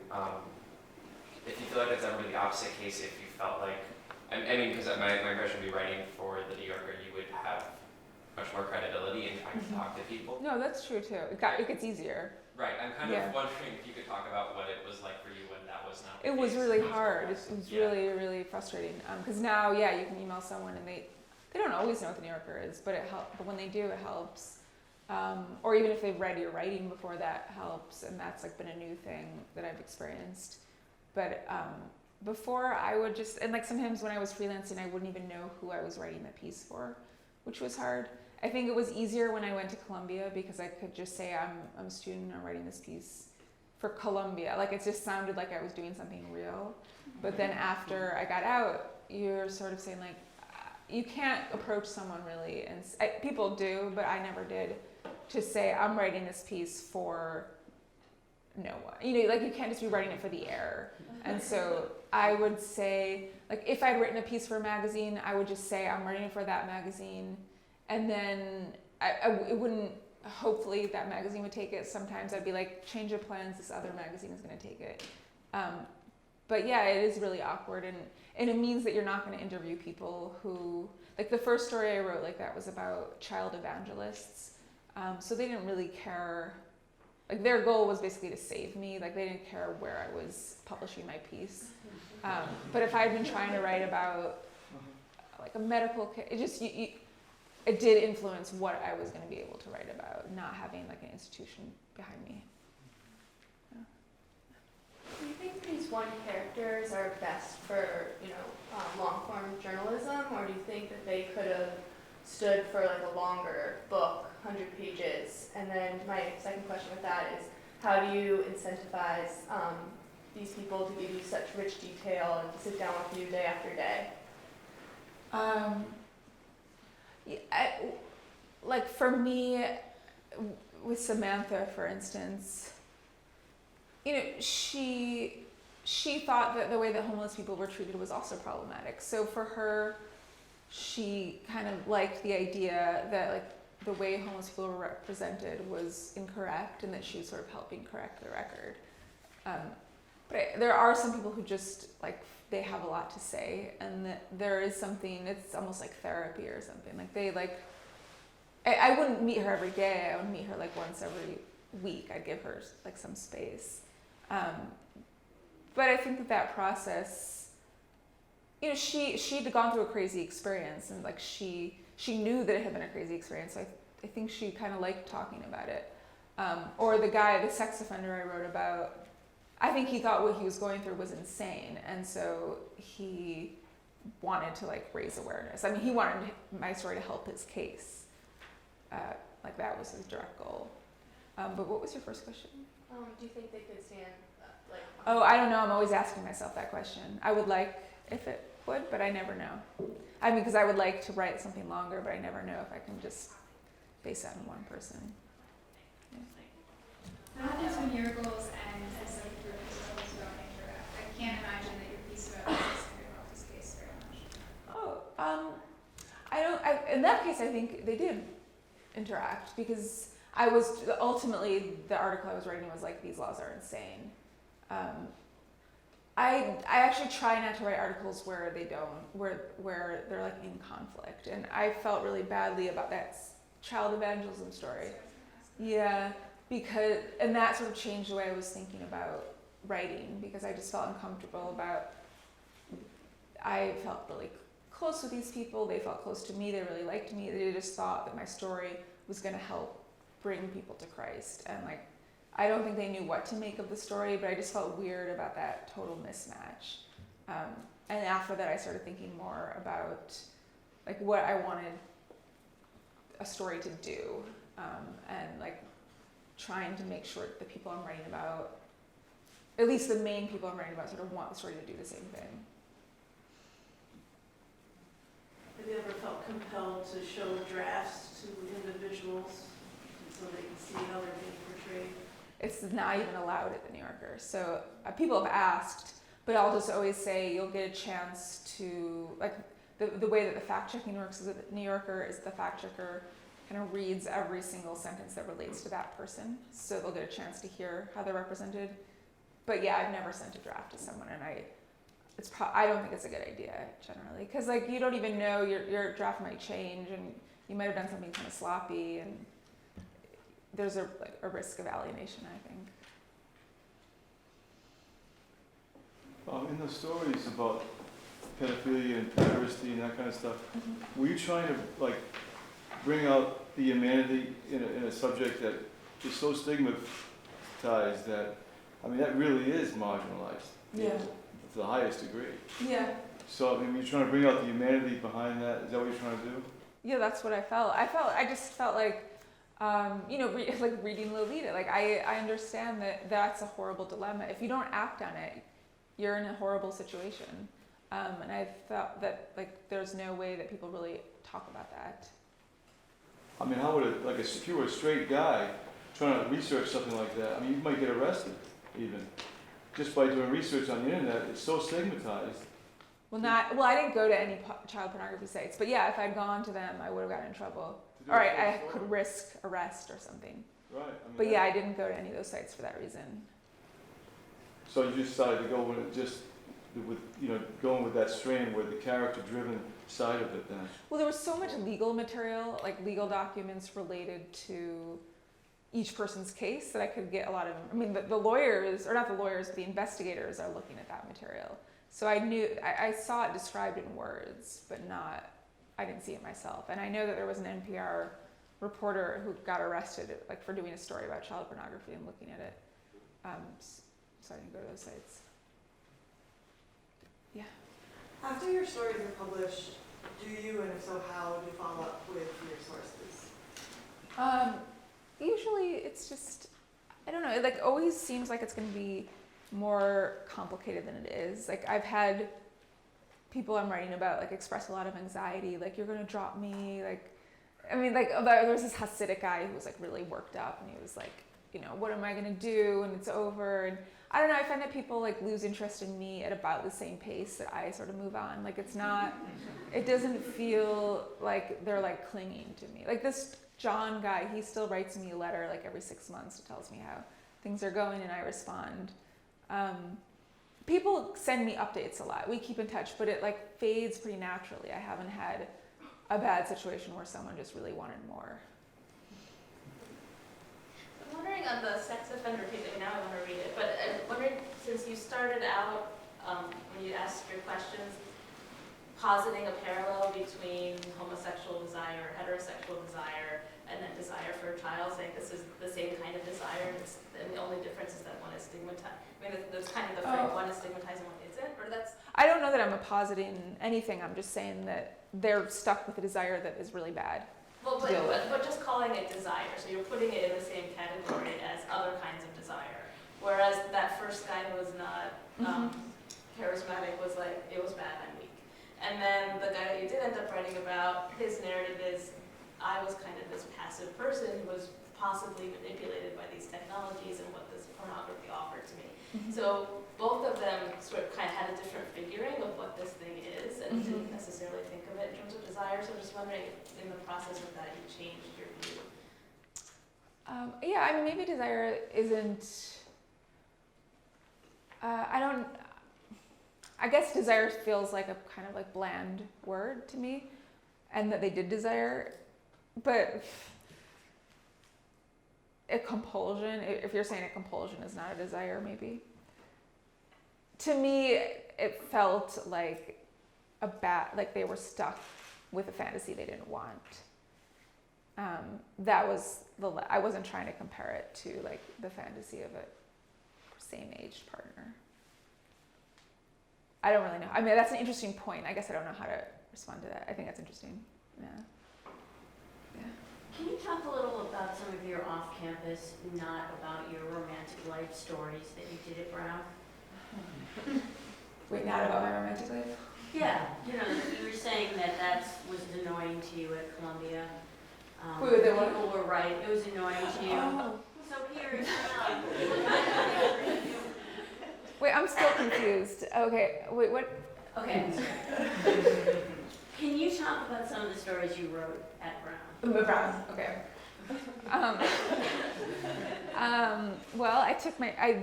H: if you feel like it's ever been the opposite case, if you felt like, I mean, because my impression would be writing for the New Yorker, you would have much more credibility in trying to talk to people.
B: No, that's true too. It gets easier.
H: Right, I'm kind of wondering if you could talk about what it was like for you when that was not the
B: It was
H: case.
B: really hard. It was really, really frustrating. Because now, you can email someone and they don't always know what the New Yorker is, but it helps. But when they do, it helps. Or even if they've read your writing before, that helps. And that's like been a new thing that I've experienced. But before, I would just, and like sometimes when I was freelancing, I wouldn't even know who I was writing the piece for, which was hard. I think it was easier when I went to Columbia because I could just say I'm a student, I'm writing this piece for Columbia. Like it just sounded like I was doing something real. But then after I got out, you're sort of saying like, you can't approach someone really, and people do, but I never did, to say I'm writing this piece for no one. Like you can't just be writing it for the air. And so I would say, like if I'd written a piece for a magazine, I would just say I'm writing it for that magazine. And then it wouldn't, hopefully that magazine would take it. Sometimes I'd be like, change of plans, this other magazine is going to take it. But yeah, it is really awkward. And it means that you're not going to interview people who, like the first story I wrote like that was about child evangelists. So they didn't really care. Like their goal was basically to save me. Like they didn't care where I was publishing my piece. But if I'd been trying to write about like a medical case, it just it did influence what I was going to be able to write about, not having like an institution behind me.
I: Do you think these one characters are best for, long form journalism, or do you think that they could have stood for like a longer book, 100 pages? And then my second question with that is, how do you incentivize these people to give you such rich detail and sit down with you day after day?
B: Like for me, with Samantha, for instance, she thought that the way that homeless people were treated was also problematic. So for her, she kind of liked the idea that like the way homeless people were represented was incorrect, and that she was sort of helping correct the record. But there are some people who just like they have a lot to say, and that there is something. It's almost like therapy or something. Like they like. I wouldn't meet her every day. I would meet her like once every week. I'd give her like some space. But I think that process, she'd gone through a crazy experience, and like she knew that it had been a crazy experience. So I think she kind of liked talking about it. Or the sex offender I wrote about, I think he thought what he was going through was insane, and so he wanted to like raise awareness. I mean, he wanted my story to help his case. Like that was his direct goal. But what was your first question?
I: Do you think they could stand like?
B: Oh, I don't know. I'm always asking myself that question. I would like if it would, but I never know. I mean, because I would like to write something longer, but I never know if I can just base that on one person.
J: What happens when your goals end as like a group as well as don't interact? I can't imagine that your piece about this is going to help this case very much.
B: In that case, I think they did interact, because I was ultimately, the article I was writing was like, these laws are insane. I actually try not to write articles where they don't, where they're like in conflict, and I felt really badly about that child evangelism story. Yeah, and that sort of changed the way I was thinking about writing, because I just felt uncomfortable about, I felt really close with these people, they felt close to me, they really liked me, they just thought that my story was going to help bring people to Christ, and like I don't think they knew what to make of the story, but I just felt weird about that total mismatch. And after that I started thinking more about like what I wanted a story to do, and like trying to make sure that the people I'm writing about, at least the main people I'm writing about, sort of want the story to do the same thing.
A: Have you ever felt compelled to show drafts to individuals so they can see how they're being portrayed?
B: It's not even allowed at the New Yorker. So people have asked, but I'll just always say you'll get a chance to, like the way that the fact checking works is that the New Yorker is the fact checker kind of reads every single sentence that relates to that person. So they'll get a chance to hear how they're represented. But yeah, I've never sent a draft to someone, and I don't think it's a good idea generally, because like you don't even know, your draft might change, and you might have done something kind of sloppy, and there's a risk of alienation, I think.
K: In the stories about pedophilia and pederasty and that kind of stuff, were you trying to like bring out the humanity in a subject that is so stigmatized that, I mean, that really is marginalized?
B: Yeah.
K: To the highest degree.
B: Yeah.
K: So, I mean, you're trying to bring out the humanity behind that? Is that what you're trying to do?
B: Yeah, that's what I felt. I just felt like, like reading Lolita. Like, I understand that that's a horrible dilemma. If you don't act on it, you're in a horrible situation. And I felt that, like, there's no way that people really talk about that.
K: I mean, how would it, like, if you were a straight guy trying to research something like that, I mean, you might get arrested, even. Just by doing research on the internet, it's so stigmatized.
B: Well, I didn't go to any child pornography sites, but yeah, if I'd gone to them, I would have gotten in trouble. All right, I could risk arrest or something.
K: Right. I mean,
B: but yeah, I didn't go to any of those sites for that reason.
K: So you just decided to go with it, just with, going with that strand where the character-driven side of it then.
B: Well, there was so much legal material, like legal documents related to each person's case, that I could get a lot of, I mean, the lawyers, or not the lawyers, but the investigators are looking at that material. So I saw it described in words, but I didn't see it myself. And I know that there was an NPR reporter who got arrested like for doing a story about child pornography and looking at it. So I didn't go to those sites. Yeah.
L: After your stories are published, do you, and if so how, do you follow up with your sources?
B: Usually it's just, I don't know, it like always seems like it's going to be more complicated than it is. Like I've had people I'm writing about like express a lot of anxiety, like you're going to drop me, like, I mean, like there was this Hasidic guy who was like really worked up, and he was like, you know, what am I going to do? And it's over. And I don't know, I find that people like lose interest in me at about the same pace that I sort of move on. Like it's not, it doesn't feel like they're like clinging to me. Like this John guy, he still writes me a letter like every 6 months. It tells me how things are going, and I respond. People send me updates a lot. We keep in touch, but it like fades pretty naturally. I haven't had a bad situation where someone just really wanted more.
D: I'm wondering on the sex offender piece, I mean, now I want to read it, but I'm wondering, since you started out, when you asked your questions, positing a parallel between homosexual desire, heterosexual desire, and then desire for a child, saying this is the same kind of desire, and the only difference is that one is stigmatized. I mean, there's kind of the frame, one is stigmatized and one isn't, or that's...
B: I don't know that I'm positing anything. I'm just saying that they're stuck with a desire that is really bad.
D: Well, but just calling it desire, so you're putting it in the same category as other kinds of desire. Whereas that first guy who was not charismatic was like, it was bad, I'm weak. And then the guy that you did end up writing about, his narrative is, I was kind of this passive person who was possibly manipulated by these technologies and what this pornography offered to me. So both of them sort of kind of had a different figuring of what this thing is, and didn't necessarily think of it in terms of desire. So I'm just wondering if in the process of that you changed your view.
B: Yeah, I mean, maybe desire isn't, I guess desire feels like a kind of like bland word to me, and that they did desire, but a compulsion, if you're saying a compulsion is not a desire, maybe. To me, it felt like like they were stuck with a fantasy they didn't want. That was I wasn't trying to compare it to like the fantasy of a same-aged partner. I don't really know. I mean, that's an interesting point. I guess I don't know how to respond to that. I think that's interesting. Yeah.
M: Can you talk a little about some of your off-campus, not about your romantic life stories that you did at Brown?
B: Wait, not about my romantic life?
M: Yeah, you know, you were saying that was annoying to you at Columbia.
B: Wait, the what?
M: People were right, it was annoying to you.
B: Oh.
M: So here is
B: Wait, I'm still confused. Okay, wait, what?
M: Okay. Can you talk about some of the stories you wrote at Brown?
B: Brown, okay. Well, I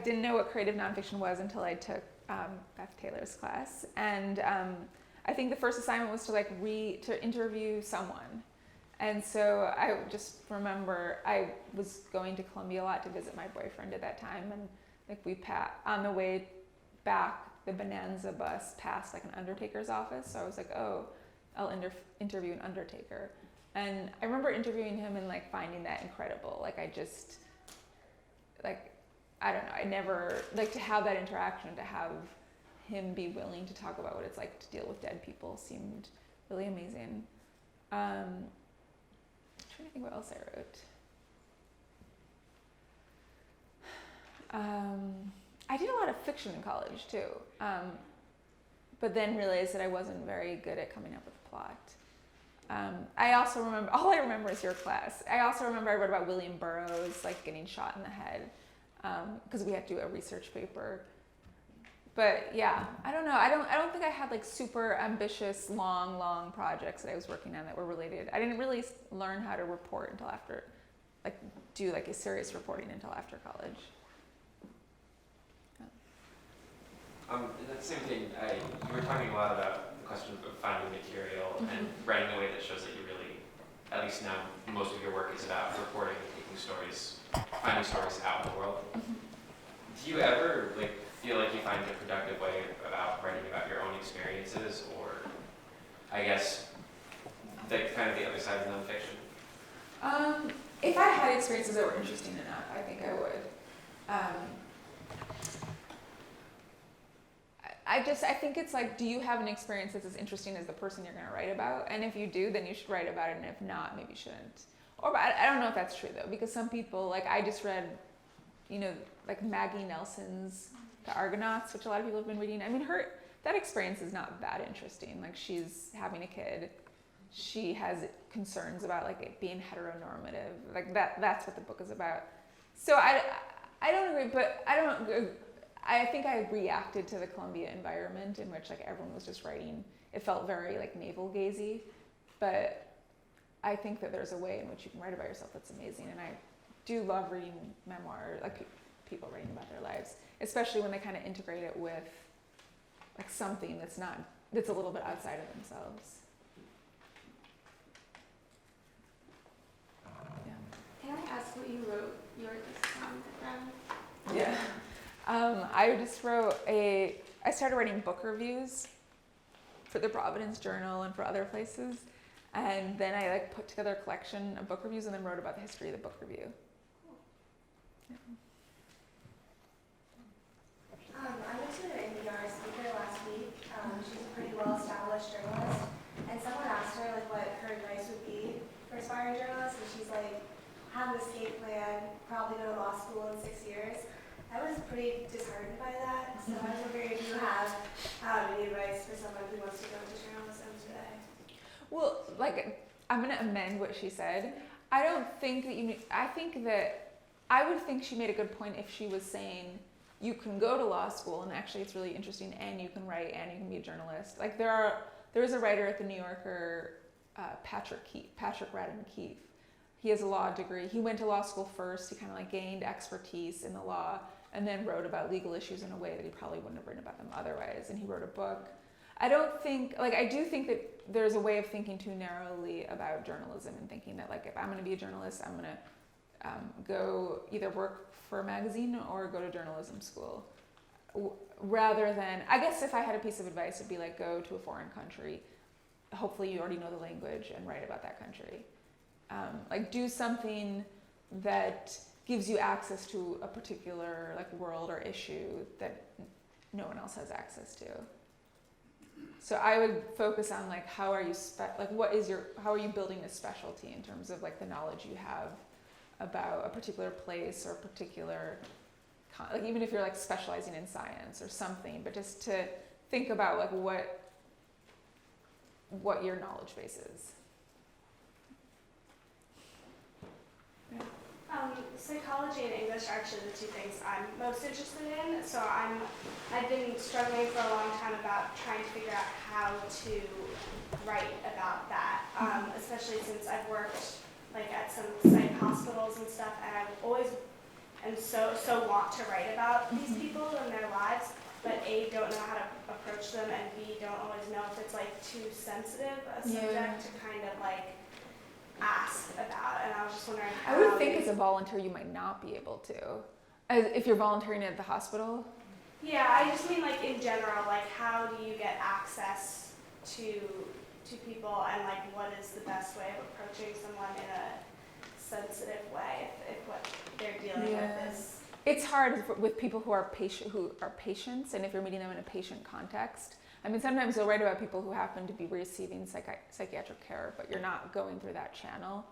B: didn't know what creative nonfiction was until I took Beth Taylor's class, and I think the first assignment was to interview someone. And so I just remember I was going to Columbia a lot to visit my boyfriend at that time, and like on the way back, the Bonanza bus passed like an undertaker's office, so I was like, oh, I'll interview an undertaker. And I remember interviewing him and like finding that incredible. Like I just, like, I don't know, I never, like to have that interaction, to have him be willing to talk about what it's like to deal with dead people seemed really amazing. I'm trying to think what else I wrote. I did a lot of fiction in college too, but then realized that I wasn't very good at coming up with a plot. I also remember, all I remember is your class. I also remember I wrote about William Burroughs, like getting shot in the head, because we had to do a research paper. But yeah, I don't know. I don't think I had like super ambitious, long projects that I was working on that were related. I didn't really learn how to report until after, like do like a serious reporting until after college.
H: In that same thing, you were talking a lot about question of finding material and writing in a way that shows that you really, at least now, most of your work is about reporting and taking stories, finding stories out in the world. Do you ever like feel like you find a productive way about writing about your own experiences, or I guess kind of the other side of nonfiction?
B: If I had experiences that were interesting enough, I think I would. I think it's like, do you have an experience that's as interesting as the person you're going to write about? And if you do, then you should write about it, and if not, maybe you shouldn't. Or I don't know if that's true though, because some people, like I just read, like Maggie Nelson's The Argonauts, which a lot of people have been reading. I mean, that experience is not that interesting. Like she's having a kid. She has concerns about like it being heteronormative. Like that's what the book is about. So I don't agree, but I think I reacted to the Columbia environment in which like everyone was just writing. It felt very like navel-gazy, but I think that there's a way in which you can write about yourself that's amazing. And I do love reading memoir, like people writing about their lives, especially when they kind of integrate it with like something that's a little bit outside of themselves.
I: Can I ask what you wrote your thesis on from?
B: Yeah. I started writing book reviews for the Providence Journal and for other places. And then I like put together a collection of book reviews and then wrote about the history of the book review. Yeah.
N: I went to an NPR speaker last week. She's a pretty well-established journalist. And someone asked her like what her advice would be for aspiring journalists. And she's like, have an escape plan, probably go to law school in 6 years. I was pretty disheartened by that. So I was wondering if you have any advice for someone who wants to go into journalism today.
B: Well, like, I'm going to amend what she said. I don't think that I think that I would think she made a good point if she was saying you can go to law school and actually it's really interesting and you can write and you can be a journalist. Like there is a writer at the New Yorker, Patrick Radden Keefe. He has a law degree. He went to law school first. He kind of like gained expertise in the law and then wrote about legal issues in a way that he probably wouldn't have written about them otherwise. And he wrote a book. I do think that there's a way of thinking too narrowly about journalism and thinking that like if I'm going to be a journalist, I'm going to go either work for a magazine or go to journalism school. Rather than, I guess if I had a piece of advice, it'd be like go to a foreign country. Hopefully you already know the language and write about that country. Like do something that gives you access to a particular like world or issue that no one else has access to. So I would focus on like how are you building a specialty in terms of like the knowledge you have about a particular place or a particular like even if you're like specializing in science or something, but just to think about like what your knowledge base is.
N: Psychology and English are actually the two things I'm most interested in. So I've been struggling for a long time about trying to figure out how to write about that, especially since I've worked like at some psych hospitals and stuff, and I always am so want to write about these people and their lives, but A, don't know how to approach them, and B, don't always know if it's like too sensitive a subject to kind of like ask about. And I was just wondering how
B: I would think as a volunteer you might not be able to. If you're volunteering at the hospital?
N: Yeah, I just mean like in general, like how do you get access to people, and like what is the best way of approaching someone in a sensitive way if what they're dealing with is...
B: It's hard with people who are patients, and if you're meeting them in a patient context. I mean, sometimes you'll write about people who happen to be receiving psychiatric care, but you're not going through that channel.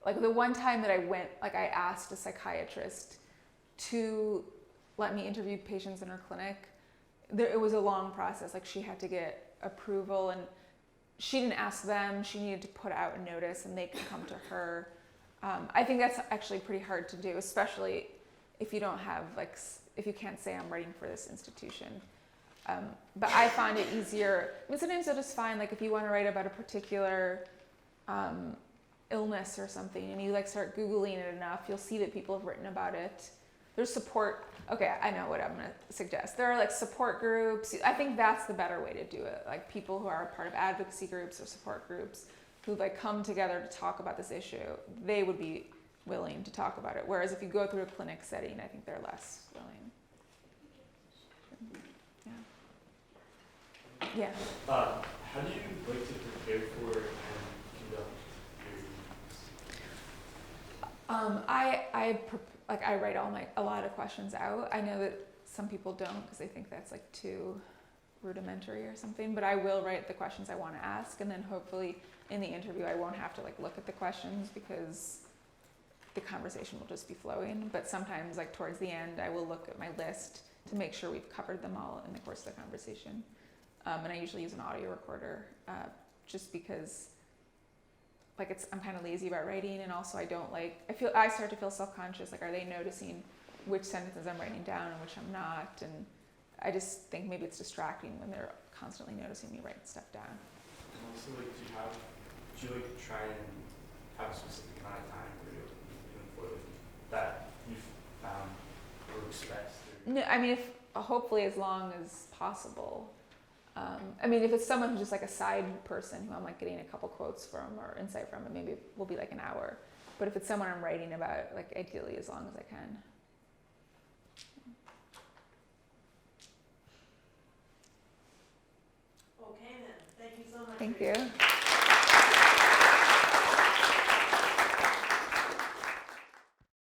B: Like the one time that I asked a psychiatrist to let me interview patients in her clinic. It was a long process. Like she had to get approval, and she didn't ask them. She needed to put out a notice, and they could come to her. I think that's actually pretty hard to do, especially if you don't have if you can't say I'm writing for this institution. But I find it easier. I mean, sometimes you'll just find if you want to write about a particular illness or something, and you start Googling it enough, you'll see that people have written about it. there's support. Okay, I know what I'm gonna suggest. There are like support groups. I think that's the better way to do it. Like people who are part of advocacy groups or support groups who like come together to talk about this issue, they would be willing to talk about it. Whereas if you go through a clinic setting, I think they're less willing. Yeah.
O: How do you like to prepare for and conduct your
B: I write a lot of questions out. I know that some people don't because they think that's like too rudimentary or something, but I will write the questions I want to ask, and then hopefully in the interview I won't have to like look at the questions because the conversation will just be flowing. But sometimes like towards the end I will look at my list to make sure we've covered them all in the course of the conversation. And I usually use an audio recorder just because like I'm kind of lazy about writing, and also I start to feel self-conscious, like are they noticing which sentences I'm writing down and which I'm not, and I just think maybe it's distracting when they're constantly noticing me write stuff down.
O: And also, like, do you like try and have a specific amount of time for doing that you've found works best?
B: No, I mean, hopefully as long as possible. I mean, if it's someone who's just like a side person who I'm like getting a couple quotes from or insight from, it maybe will be like an hour. But if it's someone I'm writing about, like ideally as long as I can.
L: Okay then, thank you so much.
B: Thank you.